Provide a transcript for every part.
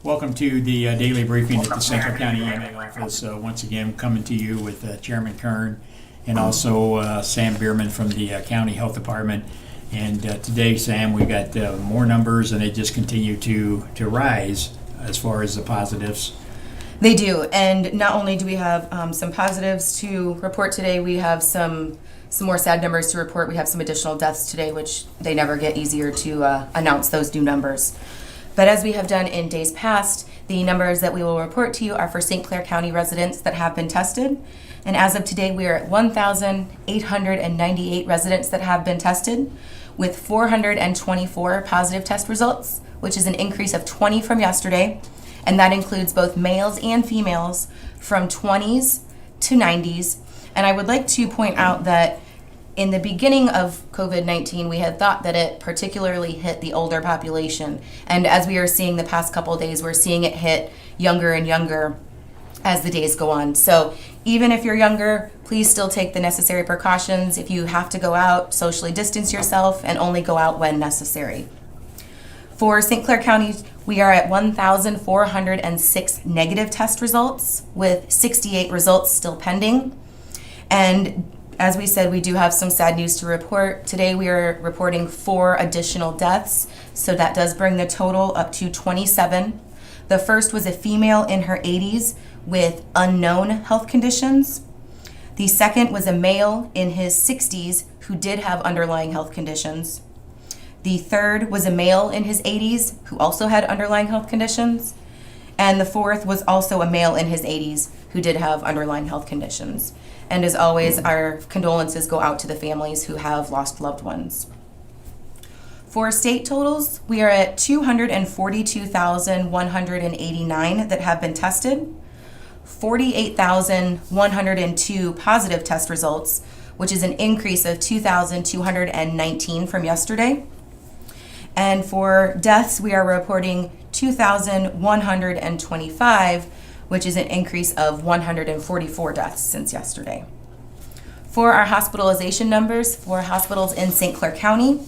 Welcome to the daily briefing at the St. Clair County EMA office. Once again, coming to you with Chairman Kern and also Sam Bierman from the County Health Department. And today, Sam, we've got more numbers, and they just continue to rise as far as the positives. They do, and not only do we have some positives to report today, we have some more sad numbers to report. We have some additional deaths today, which they never get easier to announce those new numbers. But as we have done in days past, the numbers that we will report to you are for St. Clair County residents that have been tested. And as of today, we are at 1,898 residents that have been tested, with 424 positive test results, which is an increase of 20 from yesterday. And that includes both males and females from 20s to 90s. And I would like to point out that in the beginning of COVID-19, we had thought that it particularly hit the older population. And as we are seeing the past couple of days, we're seeing it hit younger and younger as the days go on. So even if you're younger, please still take the necessary precautions. If you have to go out, socially distance yourself and only go out when necessary. For St. Clair County, we are at 1,406 negative test results, with 68 results still pending. And as we said, we do have some sad news to report. Today we are reporting 4 additional deaths, so that does bring the total up to 27. The first was a female in her 80s with unknown health conditions. The second was a male in his 60s who did have underlying health conditions. The third was a male in his 80s who also had underlying health conditions. And the fourth was also a male in his 80s who did have underlying health conditions. And as always, our condolences go out to the families who have lost loved ones. For state totals, we are at 242,189 that have been tested, 48,102 positive test results, which is an increase of 2,219 from yesterday. And for deaths, we are reporting 2,125, which is an increase of 144 deaths since yesterday. For our hospitalization numbers for hospitals in St. Clair County,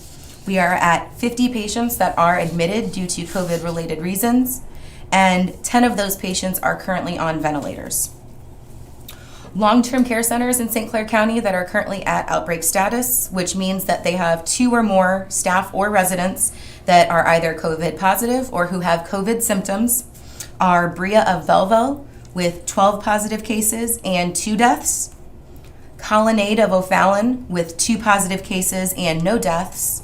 we are at 50 patients that are admitted due to COVID-related reasons, and 10 of those patients are currently on ventilators. Long-term care centers in St. Clair County that are currently at outbreak status, which means that they have 2 or more staff or residents that are either COVID positive or who have COVID symptoms, are Bria of Belleville with 12 positive cases and 2 deaths, Colonnade of O'Fallon with 2 positive cases and no deaths,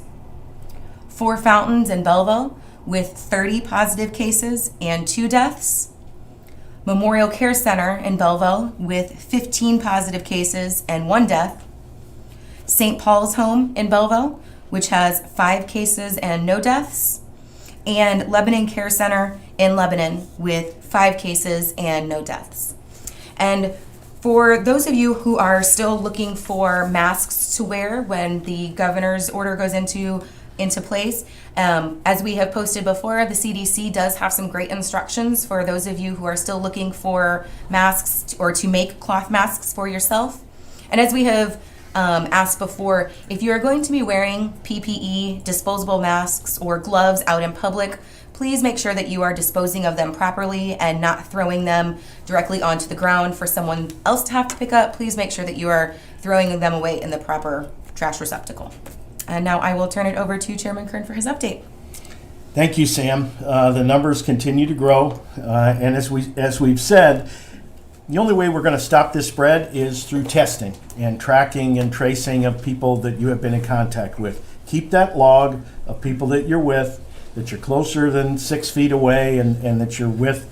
Four Fountains in Belleville with 30 positive cases and 2 deaths, Memorial Care Center in Belleville with 15 positive cases and 1 death, St. Paul's Home in Belleville, which has 5 cases and no deaths, and Lebanon Care Center in Lebanon with 5 cases and no deaths. And for those of you who are still looking for masks to wear when the governor's order goes into place, as we have posted before, the CDC does have some great instructions for those of you who are still looking for masks or to make cloth masks for yourself. And as we have asked before, if you are going to be wearing PPE, disposable masks, or gloves out in public, please make sure that you are disposing of them properly and not throwing them directly onto the ground for someone else to have to pick up. Please make sure that you are throwing them away in the proper trash receptacle. And now I will turn it over to Chairman Kern for his update. Thank you, Sam. The numbers continue to grow, and as we've said, the only way we're going to stop this spread is through testing and tracking and tracing of people that you have been in contact with. Keep that log of people that you're with, that you're closer than 6 feet away, and that you're with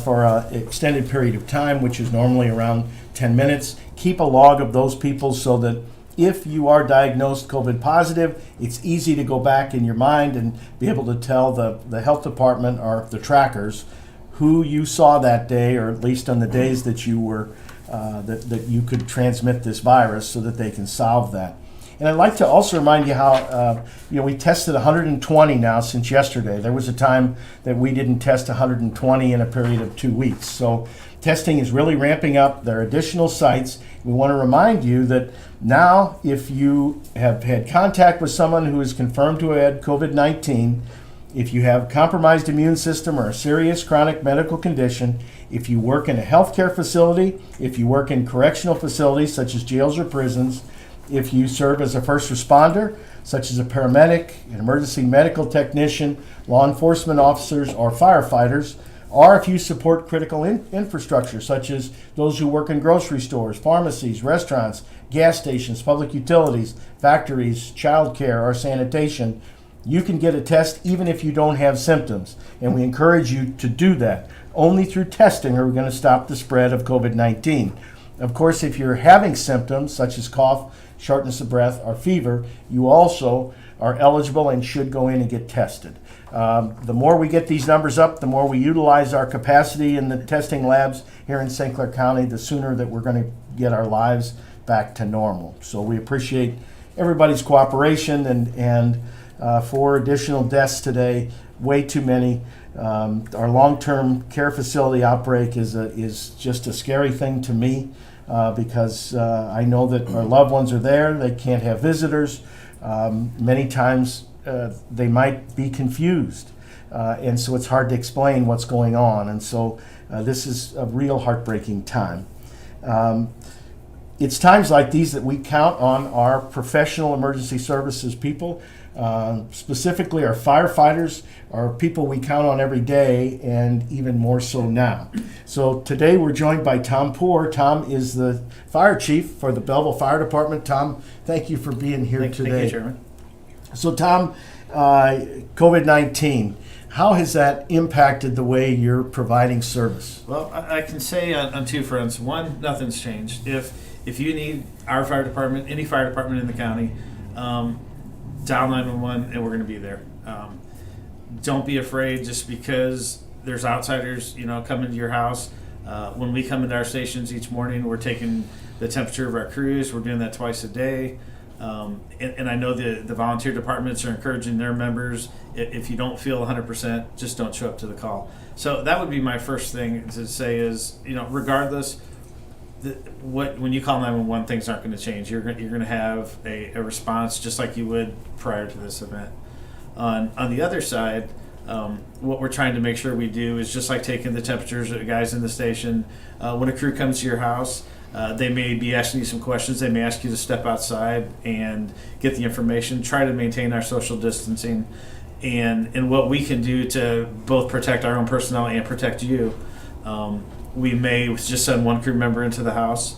for an extended period of time, which is normally around 10 minutes. Keep a log of those people so that if you are diagnosed COVID positive, it's easy to go back in your mind and be able to tell the health department or the trackers who you saw that day, or at least on the days that you were that you could transmit this virus, so that they can solve that. And I'd like to also remind you how we tested 120 now since yesterday. There was a time that we didn't test 120 in a period of 2 weeks. So testing is really ramping up. There are additional sites. We want to remind you that now, if you have had contact with someone who is confirmed to have had COVID-19, if you have a compromised immune system or a serious chronic medical condition, if you work in a healthcare facility, if you work in correctional facilities such as jails or prisons, if you serve as a first responder, such as a paramedic, an emergency medical technician, law enforcement officers, or firefighters, or if you support critical infrastructure, such as those who work in grocery stores, pharmacies, restaurants, gas stations, public utilities, factories, childcare, or sanitation, you can get a test even if you don't have symptoms. And we encourage you to do that. Only through testing are we going to stop the spread of COVID-19. Of course, if you're having symptoms such as cough, shortness of breath, or fever, you also are eligible and should go in and get tested. The more we get these numbers up, the more we utilize our capacity in the testing labs here in St. Clair County, the sooner that we're going to get our lives back to normal. So we appreciate everybody's cooperation, and 4 additional deaths today, way too many. Our long-term care facility outbreak is just a scary thing to me because I know that our loved ones are there. They can't have visitors. Many times they might be confused, and so it's hard to explain what's going on. And so this is a real heartbreaking time. It's times like these that we count on our professional emergency services people, specifically our firefighters, are people we count on every day, and even more so now. So today we're joined by Tom Poor. Tom is the fire chief for the Belleville Fire Department. Tom, thank you for being here today. Thank you, Chairman. So Tom, COVID-19, how has that impacted the way you're providing service? Well, I can say on 2 fronts. One, nothing's changed. If you need our fire department, any fire department in the county, dial 911 and we're going to be there. Don't be afraid just because there's outsiders, coming to your house. When we come into our stations each morning, we're taking the temperature of our crews. We're doing that twice a day. And I know the volunteer departments are encouraging their members, if you don't feel 100%, just don't show up to the call. So that would be my first thing to say is, regardless, when you call 911, things aren't going to change. You're going to have a response just like you would prior to this event. On the other side, what we're trying to make sure we do is just like taking the temperatures of the guys in the station. When a crew comes to your house, they may be asking you some questions. They may ask you to step outside and get the information. Try to maintain our social distancing, and what we can do to both protect our own personnel and protect you. We may just send one crew member into the house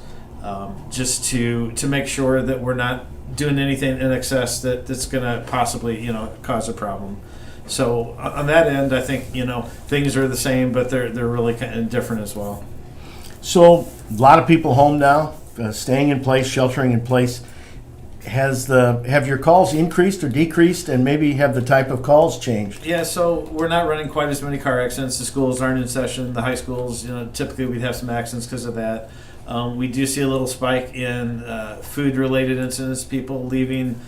just to make sure that we're not doing anything in excess that's going to possibly cause a problem. So on that end, I think things are the same, but they're really kind of different as well. So a lot of people home now, staying in place, sheltering in place. Have your calls increased or decreased, and maybe have the type of calls changed? Yeah, so we're not running quite as many car accidents. The schools aren't in session. The high schools, typically we'd have some accidents because of that. We do see a little spike in food-related incidents, people leaving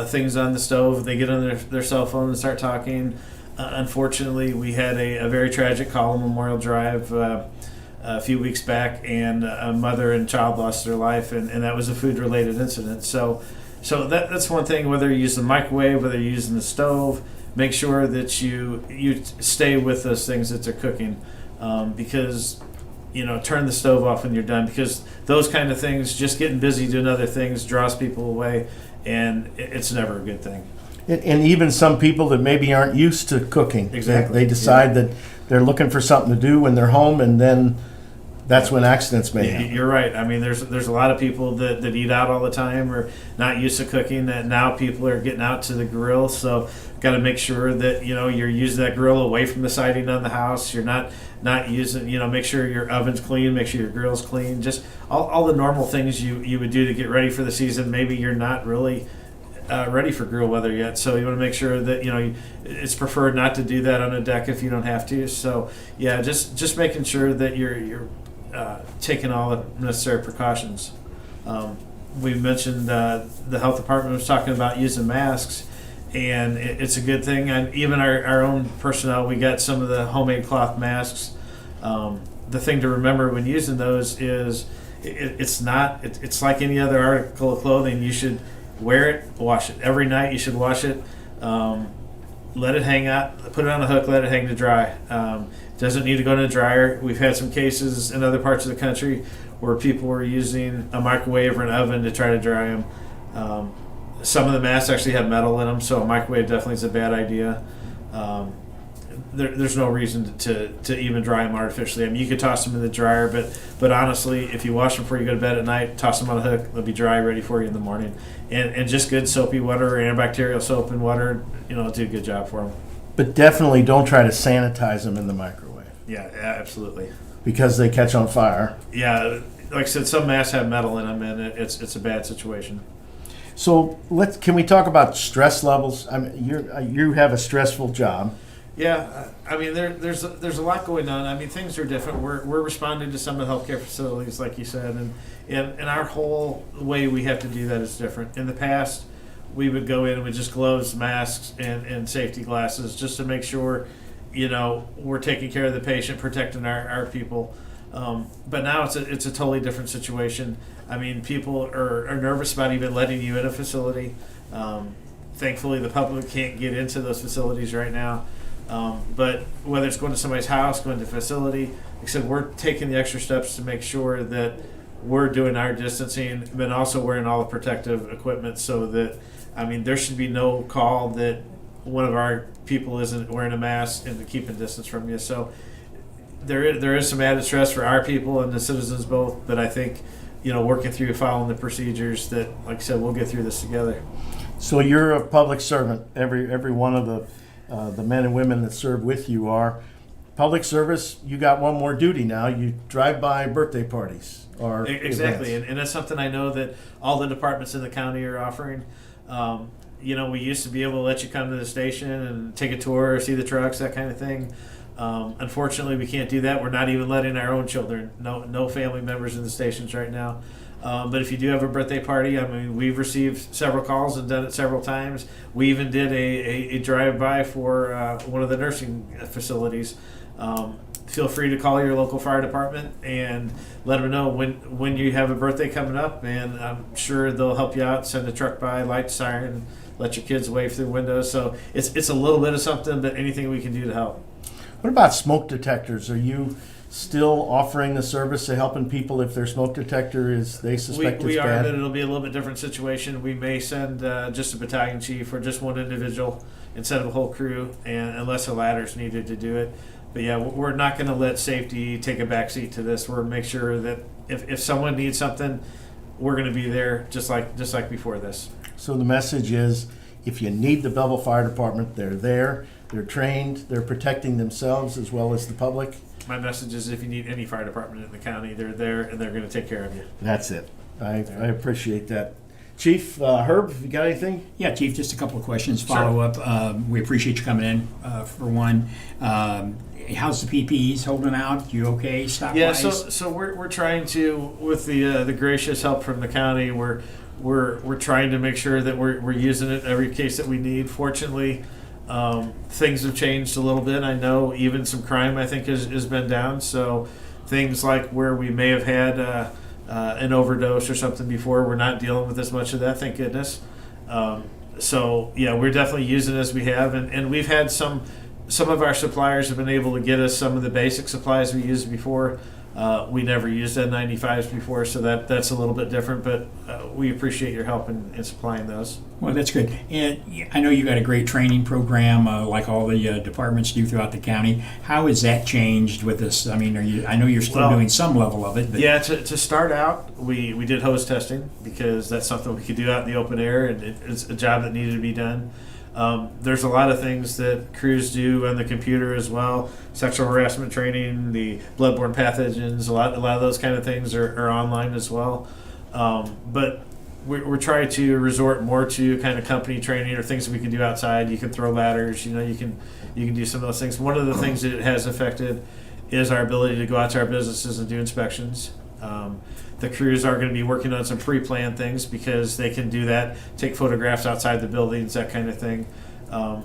things on the stove. They get on their cell phone and start talking. Unfortunately, we had a very tragic call on Memorial Drive a few weeks back, and a mother and child lost their life, and that was a food-related incident. So that's one thing, whether you're using the microwave, whether you're using the stove, make sure that you stay with those things that they're cooking, because turn the stove off when you're done, because those kind of things, just getting busy doing other things, draws people away, and it's never a good thing. And even some people that maybe aren't used to cooking, Exactly. they decide that they're looking for something to do when they're home, and then that's when accidents may happen. You're right. I mean, there's a lot of people that eat out all the time or not used to cooking, that now people are getting out to the grill. So got to make sure that you're using that grill away from the siding on the house. You're not using, make sure your oven's clean, make sure your grill's clean. Just all the normal things you would do to get ready for the season. Maybe you're not really ready for grill weather yet, so you want to make sure that it's preferred not to do that on a deck if you don't have to. So yeah, just making sure that you're taking all the necessary precautions. We mentioned the health department was talking about using masks, and it's a good thing. And even our own personnel, we got some of the homemade cloth masks. The thing to remember when using those is it's like any other article of clothing. You should wear it, wash it every night. You should wash it. let it hang out, put it on a hook, let it hang to dry. Doesn't need to go in a dryer. We've had some cases in other parts of the country where people were using a microwave or an oven to try to dry them. Some of the masks actually have metal in them, so a microwave definitely is a bad idea. There's no reason to even dry them artificially. I mean, you could toss them in the dryer, but honestly, if you wash them before you go to bed at night, toss them on a hook, they'll be dry, ready for you in the morning. And just good soapy water or antibacterial soap and water, do a good job for them. But definitely don't try to sanitize them in the microwave Yeah, absolutely. because they catch on fire. Yeah, like I said, some masks have metal in them, and it's a bad situation. So can we talk about stress levels? I mean, you have a stressful job. Yeah, I mean, there's a lot going on. I mean, things are different. We're responding to some of the healthcare facilities, like you said, and our whole way we have to do that is different. In the past, we would go in with just gloves, masks, and safety glasses just to make sure, we're taking care of the patient, protecting our people. But now it's a totally different situation. I mean, people are nervous about even letting you in a facility. Thankfully, the public can't get into those facilities right now. But whether it's going to somebody's house, going to a facility, like I said, we're taking the extra steps to make sure that we're doing our distancing, but also wearing all the protective equipment so that, there should be no call that one of our people isn't wearing a mask and keeping distance from you. So there is some added stress for our people and the citizens both, but I think, working through following the procedures that, like I said, we'll get through this together. So you're a public servant. Every one of the men and women that serve with you are public service. You got one more duty now. You drive by birthday parties or exactly, events. and that's something I know that all the departments in the county are offering. We used to be able to let you come to the station and take a tour, see the trucks, that kind of thing. Unfortunately, we can't do that. We're not even letting our own children, no family members in the stations right now. But if you do have a birthday party, we've received several calls and done it several times. We even did a drive-by for one of the nursing facilities. Feel free to call your local fire department and let them know when you have a birthday coming up, and I'm sure they'll help you out, send a truck by, light siren, let your kids wave through windows. So it's a little bit of something, but anything we can do to help. What about smoke detectors? Are you still offering the service of helping people if their smoke detector is they suspect we it's are, bad? but it'll be a little bit different situation. We may send just a battalion chief or just one individual instead of a whole crew, and unless a ladder's needed to do it. But yeah, we're not going to let safety take a backseat to this. We're going to make sure that if someone needs something, we're going to be there just like before this. So the message is, if you need the Belleville Fire Department, they're there. They're trained. They're protecting themselves as well as the public. My message is, if you need any fire department in the county, they're there and they're going to take care of you. That's it. I appreciate that. Chief Herb, you got anything? Yeah, Chief, just a couple of questions. Follow up. We appreciate you coming in, for one. How's the PPEs holding out? You okay, stock-wise? Yeah, so we're trying to, with the gracious help from the county, we're trying to make sure that we're using it in every case that we need. Fortunately, things have changed a little bit. I know even some crime, I think, has been down. So things like where we may have had an overdose or something before, we're not dealing with as much of that, thank goodness. So yeah, we're definitely using it as we have, and we've had some of our suppliers have been able to get us some of the basic supplies we used before. We never used N95s before, so that's a little bit different, but we appreciate your help in supplying those. Well, that's good. And I know you got a great training program, like all the departments do throughout the county. How has that changed with this? I mean, I know you're still doing some level of it. But yeah, to start out, we did hose testing because that's something we could do out in the open air, and it's a job that needed to be done. There's a lot of things that crews do on the computer as well. Sexual harassment training, the bloodborne pathogens, a lot of those kind of things are online as well. But we're trying to resort more to kind of company training or things that we can do outside. You can throw ladders, you can do some of those things. One of the things that it has affected is our ability to go out to our businesses and do inspections. The crews are going to be working on some pre-planned things because they can do that, take photographs outside the buildings, that kind of thing.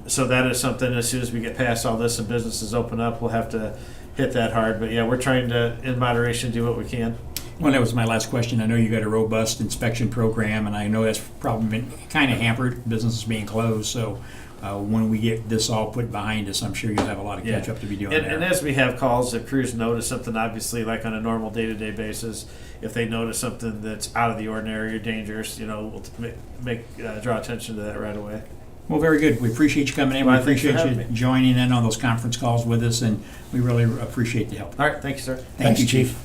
So that is something, as soon as we get past all this and businesses open up, we'll have to hit that hard. But yeah, we're trying to, in moderation, do what we can. Well, that was my last question. I know you got a robust inspection program, and I know that's probably been kind of hampered, businesses being closed. So when we get this all put behind us, I'm sure you'll have a lot of catch up to be doing And there. as we have calls, if crews notice something, obviously, like on a normal day-to-day basis, if they notice something that's out of the ordinary or dangerous, we'll draw attention to that right away. Well, very good. We appreciate you coming in. We Well, thanks for appreciate you having me. joining in on those conference calls with us, and we really appreciate the help. All right, thank you, sir. Thank you, Chief.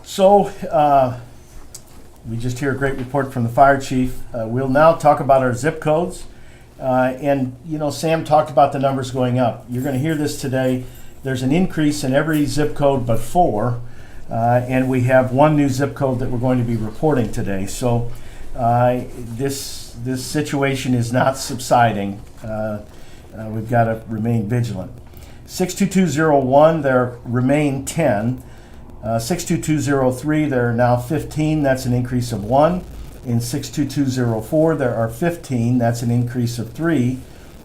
So, we just hear a great report from the fire chief. We'll now talk about our zip codes. And, Sam talked about the numbers going up. You're going to hear this today. There's an increase in every zip code but 4. And we have one new zip code that we're going to be reporting today. So, this situation is not subsiding. We've got to remain vigilant. 62201, there remain 10. 62203, there are now 15. That's an increase of 1. In 62204, there are 15. That's an increase of 3.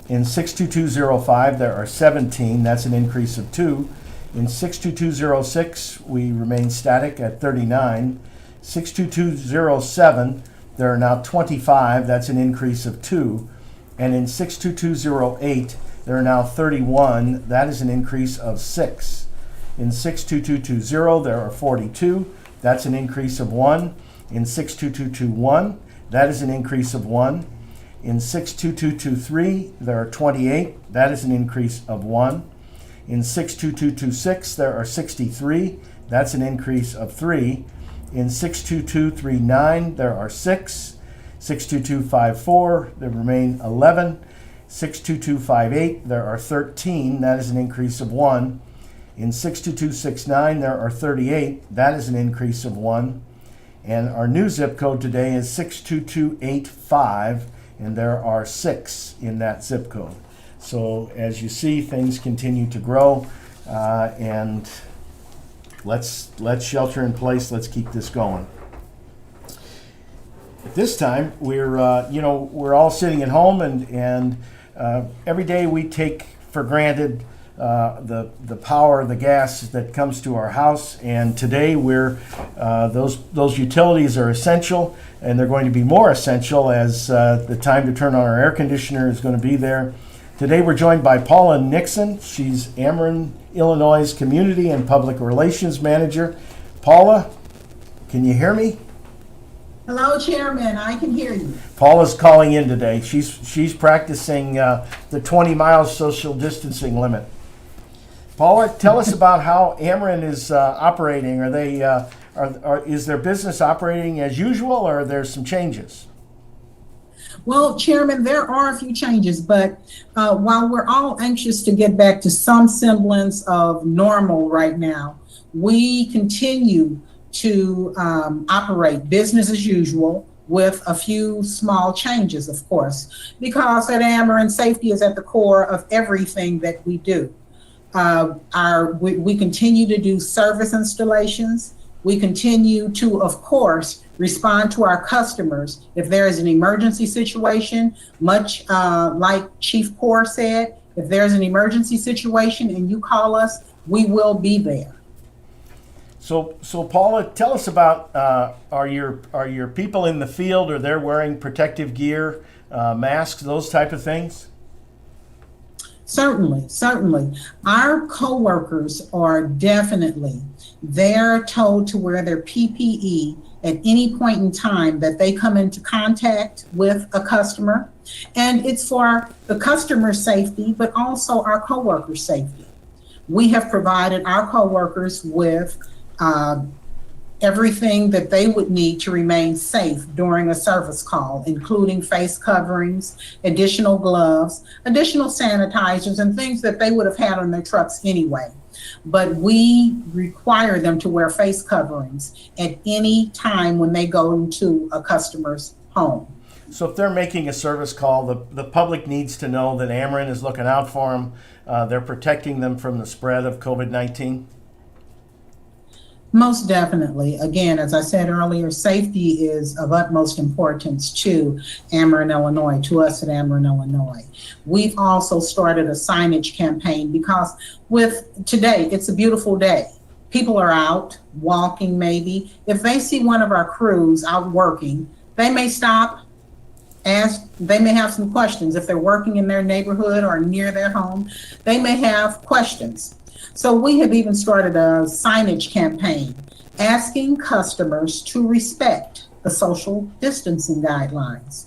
In 62205, there are 17. That's an increase of 2. In 62206, we remain static at 39. 62207, there are now 25. That's an increase of 2. And in 62208, there are now 31. That is an increase of 6. In 62220, there are 42. That's an increase of 1. In 62221, that is an increase of 1. In 62223, there are 28. That is an increase of 1. In 62226, there are 63. That's an increase of 3. In 62239, there are 6. 62254, there remain 11. 62258, there are 13. That is an increase of 1. In 62269, there are 38. That is an increase of 1. And our new zip code today is 62285, and there are 6 in that zip code. So as you see, things continue to grow, and let's shelter in place. Let's keep this going. At this time, we're all sitting at home, and every day we take for granted the power, the gas that comes to our house, and today those utilities are essential, and they're going to be more essential as the time to turn on our air conditioner is going to be there. Today we're joined by Paula Nixon. She's Ameren, Illinois' Community and Public Relations Manager. Paula, can you hear me? Hello, Chairman. I can hear you. Paula's calling in today. She's practicing the 20 miles social distancing limit. Paula, tell us about how Ameren is operating. Are they is their business operating as usual, or are there some changes? Well, Chairman, there are a few changes, but while we're all anxious to get back to some semblance of normal right now, we continue to operate business as usual with a few small changes, of course, because at Ameren, safety is at the core of everything that we do. We continue to do service installations. We continue to, of course, respond to our customers if there is an emergency situation, much like Chief Poor said. If there's an emergency situation and you call us, we will be there. So Paula, tell us about are your people in the field, or they're wearing protective gear, masks, those type of things? Certainly. Our coworkers are definitely, they're told to wear their PPE at any point in time that they come into contact with a customer. And it's for the customer's safety, but also our coworkers' safety. We have provided our coworkers with everything that they would need to remain safe during a service call, including face coverings, additional gloves, additional sanitizers, and things that they would have had on their trucks anyway. But we require them to wear face coverings at any time when they go into a customer's home. So if they're making a service call, the public needs to know that Ameren is looking out for them. They're protecting them from the spread of COVID-19. Most definitely. Again, as I said earlier, safety is of utmost importance to Ameren, Illinois, to us at Ameren, Illinois. We've also started a signage campaign because with today, it's a beautiful day. People are out walking maybe. If they see one of our crews out working, they may stop, they may have some questions. If they're working in their neighborhood or near their home, they may have questions. So we have even started a signage campaign asking customers to respect the social distancing guidelines.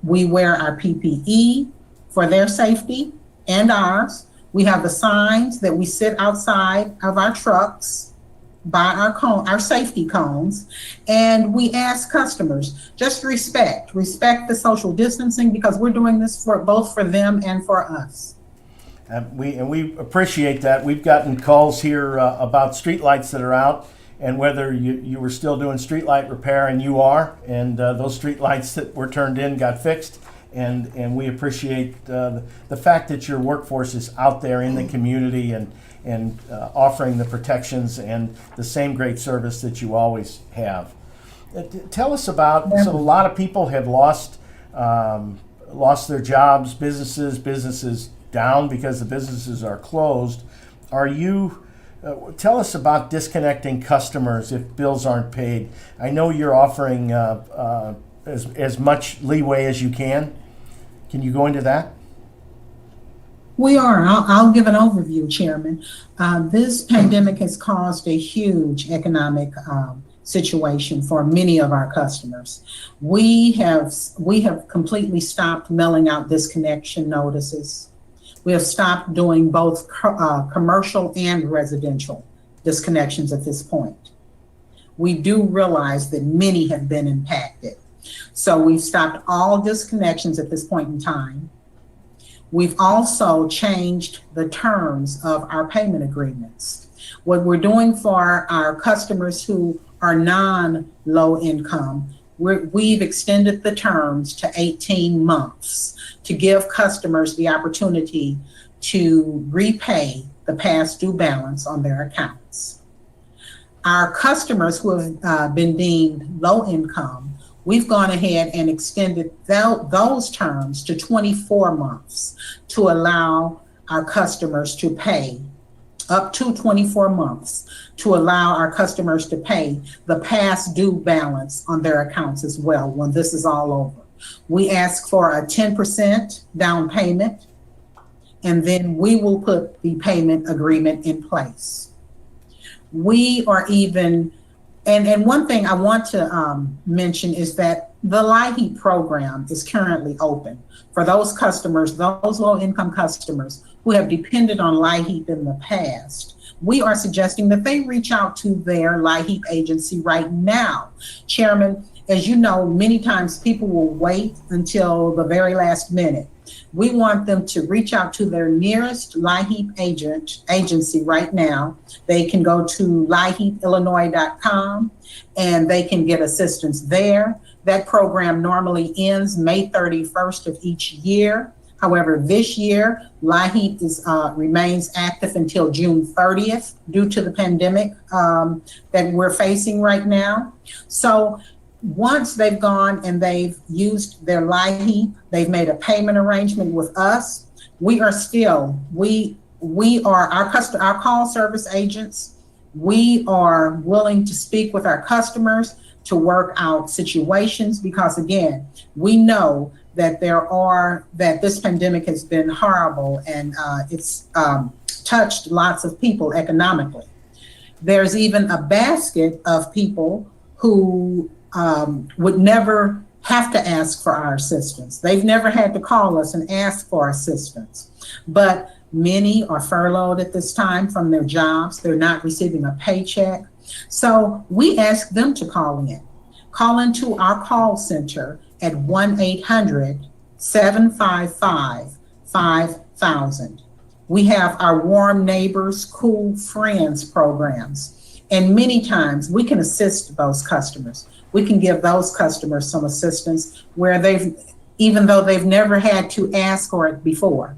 We wear our PPE for their safety and ours. We have the signs that we sit outside of our trucks by our safety cones, and we ask customers just respect the social distancing, because we're doing this for both for them and for us. We appreciate that. We've gotten calls here about streetlights that are out, and whether you were still doing streetlight repair, and you are, and those streetlights that were turned in got fixed. And we appreciate the fact that your workforce is out there in the community and offering the protections and the same great service that you always have. Tell us about, so a lot of people have lost their jobs, businesses down because the businesses are closed. Tell us about disconnecting customers if bills aren't paid. I know you're offering as much leeway as you can. Can you go into that? We are. I'll give an overview, Chairman. This pandemic has caused a huge economic situation for many of our customers. We have completely stopped mailing out disconnection notices. We have stopped doing both commercial and residential disconnections at this point. We do realize that many have been impacted. So we've stopped all disconnections at this point in time. We've also changed the terms of our payment agreements. What we're doing for our customers who are non-low income, we've extended the terms to 18 months to give customers the opportunity to repay the past due balance on their accounts. Our customers who have been deemed low income, we've gone ahead and extended those terms to 24 months to allow our customers to pay up to 24 months to allow our customers to pay the past due balance on their accounts as well when this is all over. We ask for a 10% down payment, and then we will put the payment agreement in place. We are even, and one thing I want to mention is that the LIHEAP program is currently open for those customers, those low-income customers who have depended on LIHEAP in the past. We are suggesting that they reach out to their LIHEAP agency right now. Chairman, as you know, many times people will wait until the very last minute. We want them to reach out to their nearest LIHEAP agency right now. They can go to LIHEAPillinois.com and they can get assistance there. That program normally ends May 31st of each year. However, this year, LIHEAP remains active until June 30th due to the pandemic that we're facing right now. So once they've gone and they've used their LIHEAP, they've made a payment arrangement with us, we are our call service agents. We are willing to speak with our customers to work out situations, because again, we know that this pandemic has been horrible and it's touched lots of people economically. There's even a basket of people who would never have to ask for our assistance. They've never had to call us and ask for assistance. But many are furloughed at this time from their jobs. They're not receiving a paycheck. So we ask them to call in. Call into our call center at 1-800-755-5000. We have our Warm Neighbors, Cool Friends programs. And many times we can assist those customers. We can give those customers some assistance where even though they've never had to ask for it before.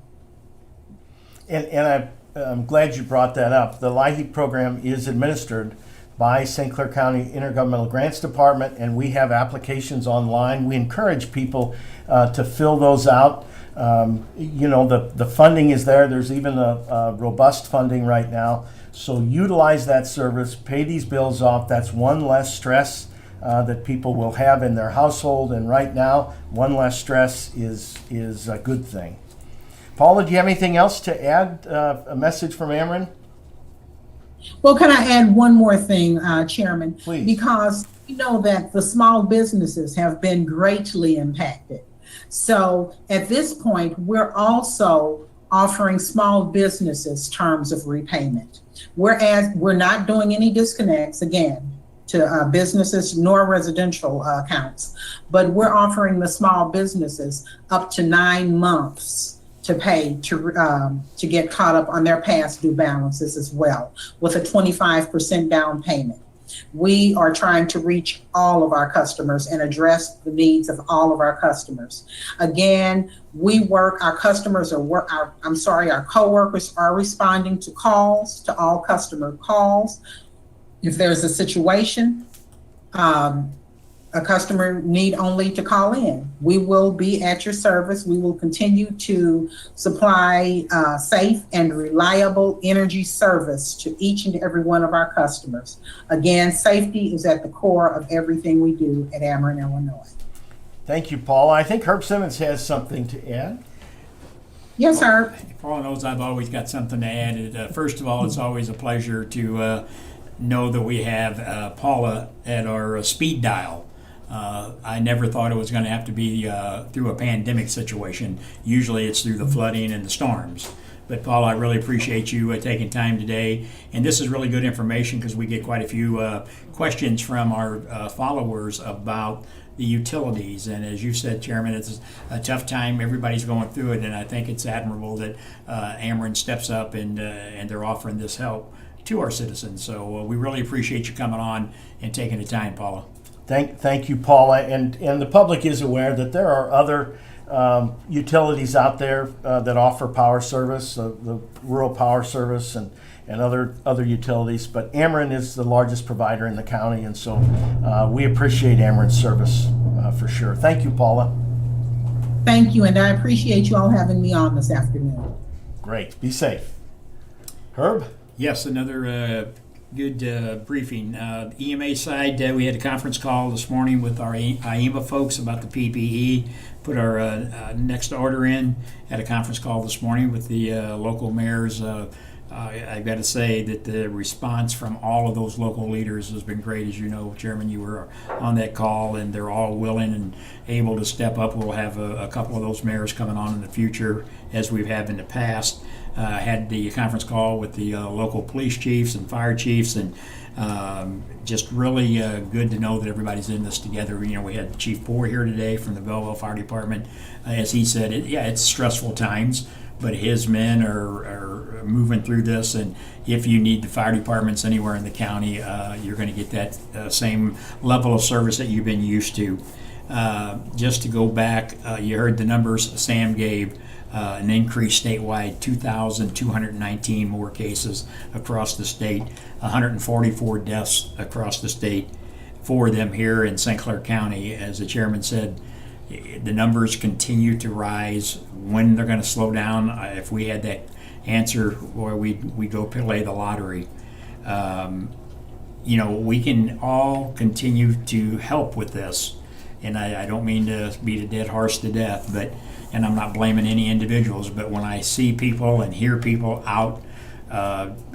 And I'm glad you brought that up. The LIHEAP program is administered by St. Clair County Intergovernmental Grants Department, and we have applications online. We encourage people to fill those out. The funding is there. There's even a robust funding right now. So utilize that service, pay these bills off. That's one less stress that people will have in their household. And right now, one less stress is a good thing. Paula, do you have anything else to add? A message from Ameren? Well, can I add one more thing, Chairman? Please. Because we know that the small businesses have been greatly impacted. So at this point, we're also offering small businesses terms of repayment. Whereas we're not doing any disconnects, again, to businesses nor residential accounts, but we're offering the small businesses up to 9 months to pay to get caught up on their past due balances as well, with a 25% down payment. We are trying to reach all of our customers and address the needs of all of our customers. Again, our coworkers are responding to calls, to all customer calls. If there's a situation, a customer need only to call in. We will be at your service. We will continue to supply safe and reliable energy service to each and every one of our customers. Again, safety is at the core of everything we do at Ameren, Illinois. Thank you, Paula. I think Herb Simmons has something to add. Yes, sir. Paula knows I've always got something to add. First of all, it's always a pleasure to know that we have Paula at our speed dial. I never thought it was going to have to be through a pandemic situation. Usually it's through the flooding and the storms. But Paula, I really appreciate you taking time today. And this is really good information because we get quite a few questions from our followers about the utilities. And as you said, Chairman, it's a tough time. Everybody's going through it. And I think it's admirable that Ameren steps up and they're offering this help to our citizens. So we really appreciate you coming on and taking the time, Paula. Thank you, Paula. And the public is aware that there are other utilities out there that offer power service, the rural power service and other utilities. But Ameren is the largest provider in the county, and so we appreciate Ameren's service for sure. Thank you, Paula. Thank you, and I appreciate you all having me on this afternoon. Great. Be safe. Herb? Yes, another good briefing. EMA side, we had a conference call this morning with our IEMA folks about the PPE. Put our next order in. Had a conference call this morning with the local mayors. I've got to say that the response from all of those local leaders has been great. As you know, Chairman, you were on that call, and they're all willing and able to step up. We'll have a couple of those mayors coming on in the future, as we've had in the past. Had the conference call with the local police chiefs and fire chiefs, and just really good to know that everybody's in this together. You know, we had Chief Bohr here today from the Belleville Fire Department. As he said, it's stressful times, but his men are moving through this, and if you need the fire departments anywhere in the county, you're going to get that same level of service that you've been used to. Just to go back, you heard the numbers Sam gave. An increase statewide, 2,219 more cases across the state, 144 deaths across the state. For them here in St. Clair County, as the chairman said, the numbers continue to rise. When they're going to slow down, if we had that answer, or we go play the lottery. We can all continue to help with this, and I don't mean to beat a dead horse to death, and I'm not blaming any individuals, but when I see people and hear people out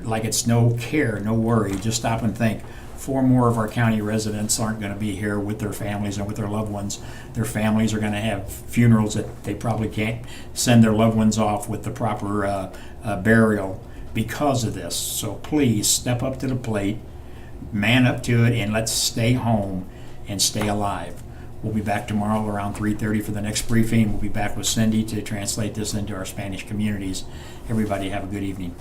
like it's no care, no worry, just stop and think. 4 more of our county residents aren't going to be here with their families and with their loved ones. Their families are going to have funerals that they probably can't send their loved ones off with the proper burial because of this. So please step up to the plate, man up to it, and let's stay home and stay alive. We'll be back tomorrow around 3:30 for the next briefing. We'll be back with Cindy to translate this into our Spanish communities. Everybody have a good evening.